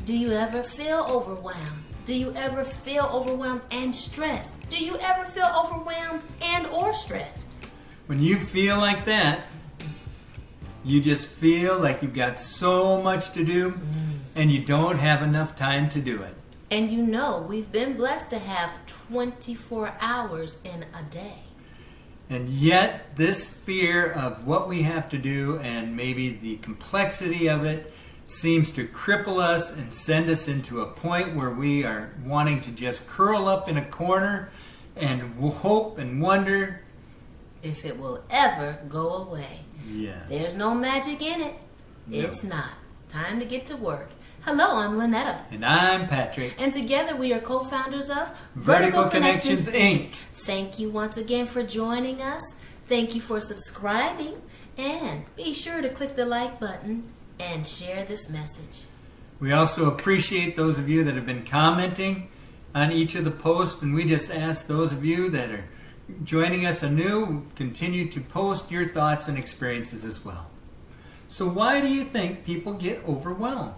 Do you ever feel overwhelmed? Do you ever feel overwhelmed and stressed? Do you ever feel overwhelmed and or stressed? When you feel like that, you just feel like you've got so much to do and you don't have enough time to do it. And you know, we've been blessed to have 24 hours in a day. And yet, this fear of what we have to do and maybe the complexity of it seems to cripple us and send us into a point where we are wanting to just curl up in a corner and hope and wonder if it will ever go away. Yes. There's no magic in it. No. It's not. Time to get to work. Hello, I'm Linnetta. And I'm Patrick. And together we are co-founders of Verticalconnections, Inc. Thank you once again for joining us. Thank you for subscribing. And be sure to click the like button and share this message. We also appreciate those of you that have been commenting on each of the posts. And we just ask those of you that are joining us anew, continue to post your thoughts and experiences as well. So why do you think people get overwhelmed?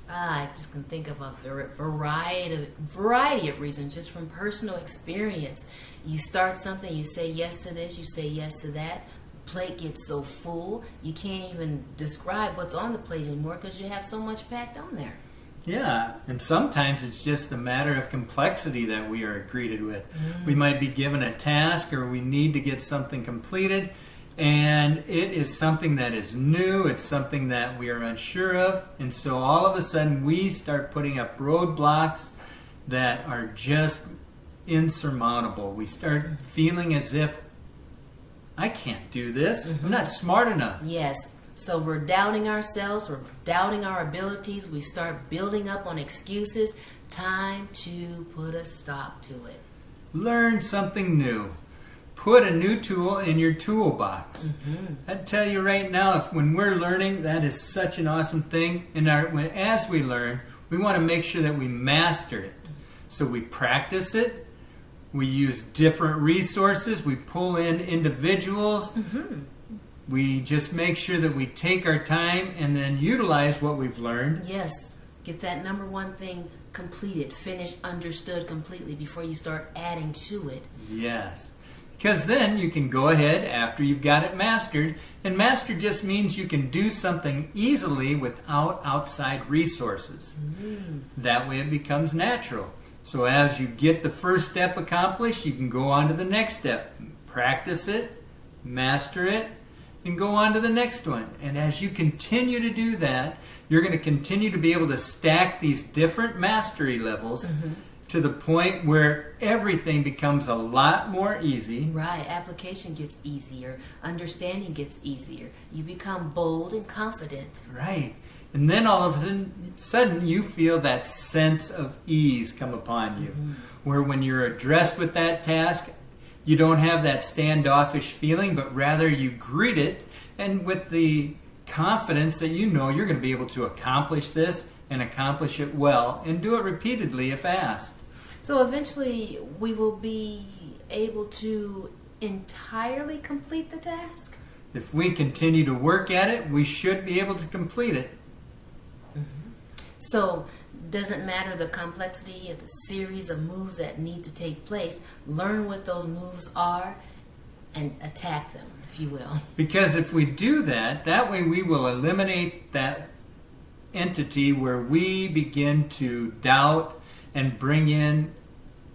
I just can think of a variety of reasons, just from personal experience. You start something, you say yes to this, you say yes to that. Plate gets so full, you can't even describe what's on the plate anymore because you have so much packed on there. Yeah, and sometimes it's just a matter of complexity that we are greeted with. We might be given a task or we need to get something completed, and it is something that is new, it's something that we are unsure of, and so all of a sudden we start putting up roadblocks that are just insurmountable. We start feeling as if, I can't do this, I'm not smart enough. Yes. So we're doubting ourselves, we're doubting our abilities, we start building up on excuses. Time to put a stop to it. Learn something new. Put a new tool in your toolbox. I tell you right now, when we're learning, that is such an awesome thing. And as we learn, we want to make sure that we master it. So we practice it. We use different resources. We pull in individuals. We just make sure that we take our time and then utilize what we've learned. Yes. Get that number one thing completed, finished, understood completely before you start adding to it. Yes. Because then you can go ahead after you've got it mastered. And master just means you can do something easily without outside resources. That way it becomes natural. So as you get the first step accomplished, you can go on to the next step. Practice it, master it, and go on to the next one. And as you continue to do that, you're going to continue to be able to stack these different mastery levels to the point where everything becomes a lot more easy. Right. Application gets easier. Understanding gets easier. You become bold and confident. Right. And then all of a sudden you feel that sense of ease come upon you. Where when you're addressed with that task, you don't have that standoffish feeling, but rather you greet it and with the confidence that you know you're going to be able to accomplish this and accomplish it well and do it repeatedly if asked. So eventually we will be able to entirely complete the task? If we continue to work at it, we should be able to complete it. So doesn't matter the complexity of the series of moves that need to take place. Learn what those moves are and attack them, if you will. Because if we do that, that way we will eliminate that entity where we begin to doubt and bring in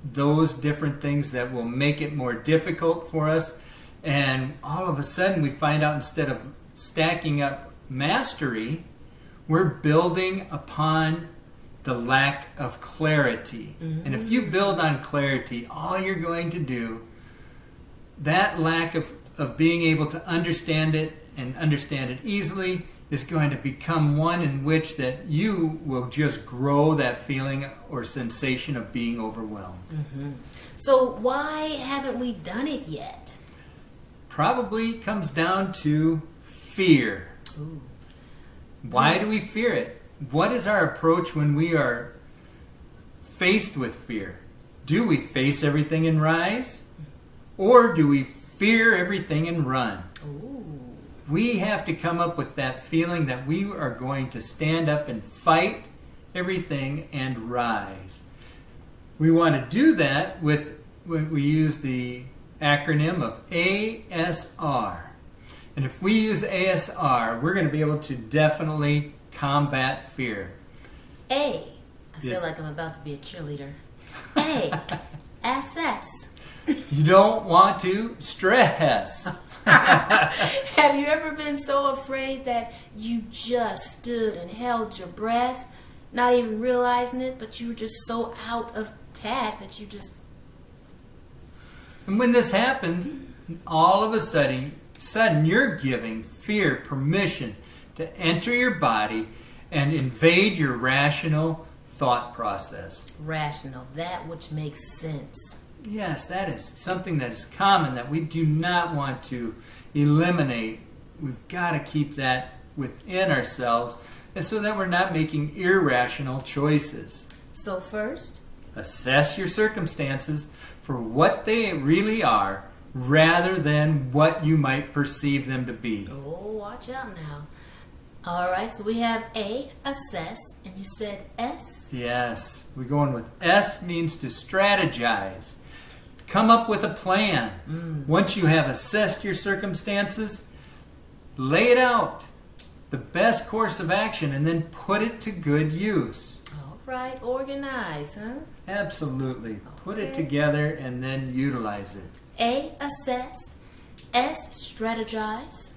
those different things that will make it more difficult for us. And all of a sudden we find out instead of stacking up mastery, we're building upon the lack of clarity. And if you build on clarity, all you're going to do, that lack of being able to understand it and understand it easily is going to become one in which that you will just grow that feeling or sensation of being overwhelmed. So why haven't we done it yet? Probably comes down to fear. Why do we fear it? What is our approach when we are faced with fear? Do we face everything and rise? Or do we fear everything and run? we have to come up with that feeling that we are going to stand up and fight everything and rise. We want to do that when we use the acronym of ASR. And if we use ASR, we're going to be able to definitely combat fear. A. I Yes. feel like I'm about to be a cheerleader. A. SS. You don't want to stress. Have you ever been so afraid that you just stood and held your breath, not even realizing it, but you were just so out of tact that you just... And when this happens, all of a sudden you're giving fear permission to enter your body and invade your rational thought process. Rational, that which makes sense. Yes, that is something that is common that we do not want to eliminate. We've got to keep that within ourselves, and so that we're not making irrational choices. So first, Assess your circumstances for what they really are rather than what you might perceive them to be. oh, watch out now. All right, so we have A, assess, and you said S? Yes, we're going with S means to strategize. Come up with a plan. Once you have assessed your circumstances, lay it out, the best course of action, and then put it to good use. All right, organize, huh? Absolutely. Put it Okay. together and then utilize it. A, assess, S, strategize.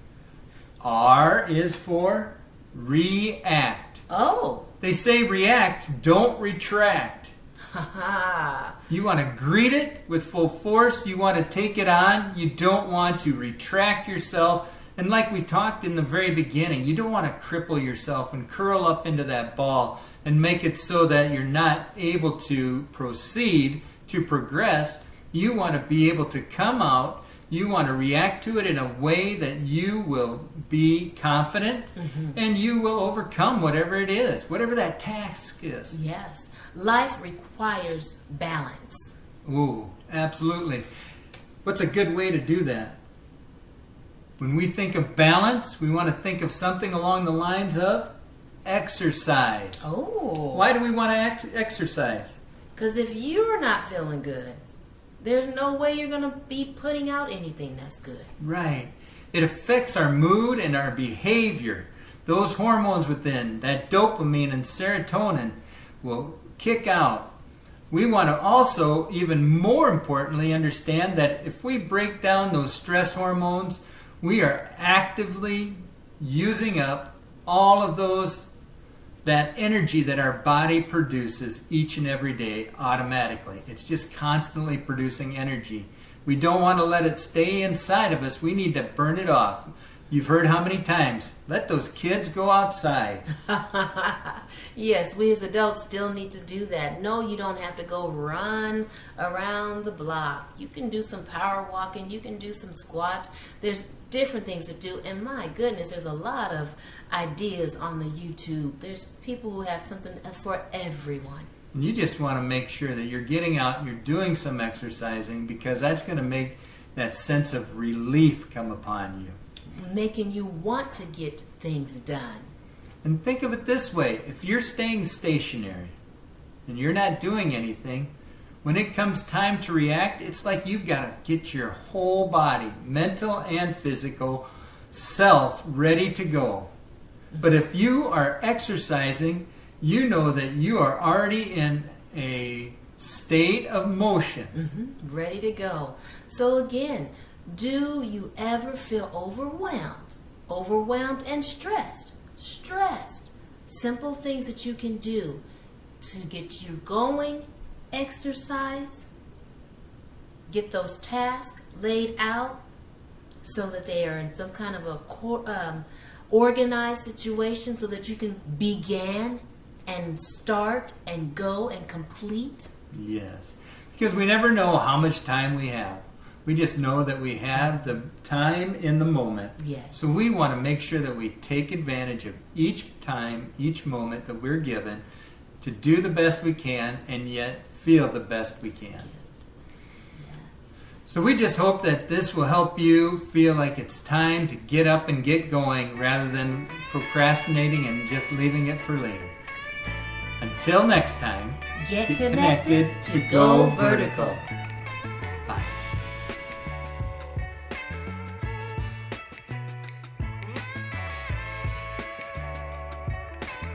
R is for react. Oh, They say react, don't retract. haha. You want to greet it with full force. You want to take it on. You don't want to retract yourself. And like we talked in the very beginning, you don't want to cripple yourself and curl up into that ball and make it so that you're not able to proceed, to progress. You want to be able to come out. You want to react to it in a way that you will be confident and you will overcome whatever it is, whatever that task is. Yes, life requires balance. Ooh, absolutely. What's a good way to do that? When we think of balance, we want to think of something along the lines of exercise. Oh. Why do we want to exercise? Because if you're not feeling good, there's no way you're going to be putting out anything that's good. Right. It affects our mood and our behavior. Those hormones within, that dopamine and serotonin, will kick out. We want to also, even more importantly, understand that if we break down those stress hormones, we are actively using up all of that energy that our body produces each and every day automatically. It's just constantly producing energy. We don't want to let it stay inside of us. We need to burn it off. You've heard how many times? Let those kids go outside. Yes, we as adults still need to do that. No, you don't have to go run around the block. You can do some power walking. You can do some squats. There's different things to do. And my goodness, there's a lot of ideas on the YouTube. There's people who have something for everyone. And you just want to make sure that you're getting out and you're doing some exercising, because that's going to make that sense of relief come upon you. Making you want to get things done. And think of it this way. If you're staying stationary and you're not doing anything, when it comes time to react, it's like you've got to get your whole body, mental and physical, self ready to go. But if you are exercising, you know that you are already in a state of motion. Ready to go. So again, do you ever feel overwhelmed? Overwhelmed and stressed? Stressed. Simple things that you can do to get you going. Exercise. Get those tasks laid out so that they are in some kind of a organized situation so that you can begin and start and go and complete. Yes. Because we never know how much time we have. We just know that we have the time in the moment. Yes. So we want to make sure that we take advantage of each time, each moment that we're given to do the best we can and yet feel the best we can. So we just hope that this will help you feel like it's time to get up and get going rather than procrastinating and just leaving it for later. Until next time, Get connected to go vertical.